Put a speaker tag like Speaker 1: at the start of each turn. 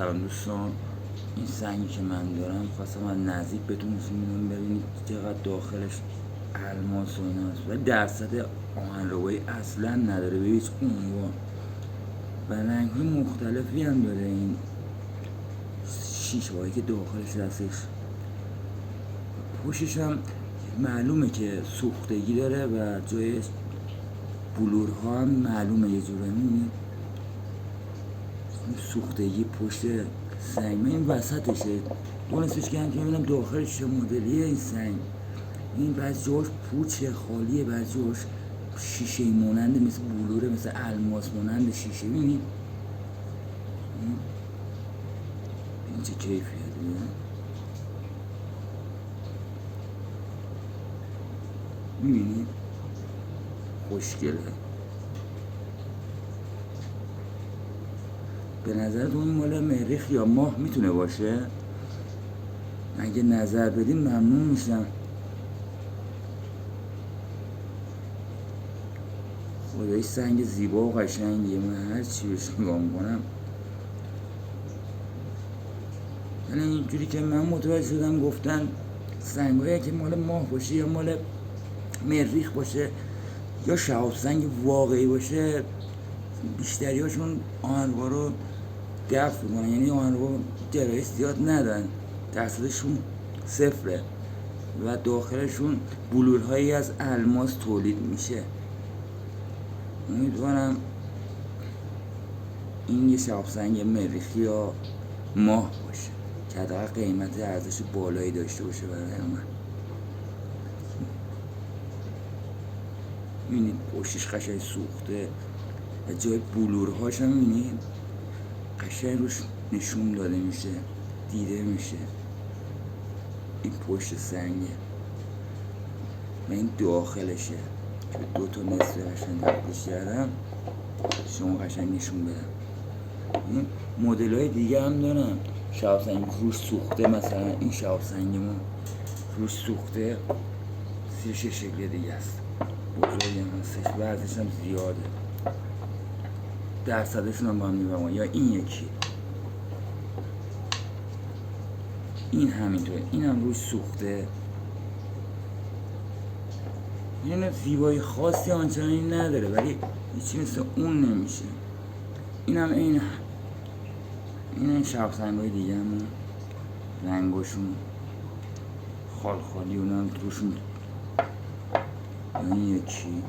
Speaker 1: سلام دوستان، این سنگی که من دارم خواستم از نزدیک بهتون نشون ببینید چقدر داخلش الماس و اینا هست و درصد آهنربایی اصلا نداره به هیچ عنوان و رنگ‌های مختلفی هم داره. این شیشه هایی که داخلش هستش پوشش هم معلومه که سوختگی داره و جای بلورها هم معلومه یه جوره می‌بینید سوختگی پشت سنگ. این وسطشه دونستش کردم که ببینم داخلش چه مدلیه این سنگ. این بعضی جاش پوچه خالیه، بعضی جاش شیشه ماننده مثل بلوره، مثل الماس مانند شیشه. ببینید این چه کیفیتیه، میبینید خوشگله. به نظرتون مال مریخ یا ماه میتونه باشه؟ اگه نظر بدین ممنون میشم. خدایی سنگ زیبا و قشنگیه، من هر چی بهش نگاه میکنم یعنی اینجوری که من متوجه شدم گفتن سنگایی که مال ماه باشه یا مال مریخ باشه یا شهاب سنگ واقعی باشه بیشتری هاشون آهنربا رو دفع میکنن، یعنی آهنربا گرایش زیاد ندارن، درصدشون صفره و داخلشون بلورهایی از الماس تولید میشه. امیدوارم این یه شهاب سنگ مریخی یا ماه باشه که حداقل قیمت ارزش بالایی داشته باشه برای من. میبینید پشتش قشنگ سوخته و جای بلورهاش هم میبینید قشنگ روش نشون داده میشه، دیده میشه این پشت سنگه و این داخلشه که دو تا نصف قشنگ تبدیلش کردم شما قشنگ نشون بدم. این مدل های دیگه هم دارم، شهاب سنگ روش سوخته، مثلا این شهاب سنگ ما روش سوخته سیرش شکل دیگه است، بزرگی هم هستش و ارزشش هم زیاده، درصدشون هم با هم میبرم. یا این یکی این همینطوره، این هم روش سوخته. این زیبایی خاصی آنچنانی نداره ولی هیچی مثل اون نمیشه. این هم این شهاب سنگ های دیگه همون رنگاشون خال خالی اونم توشون. این یکی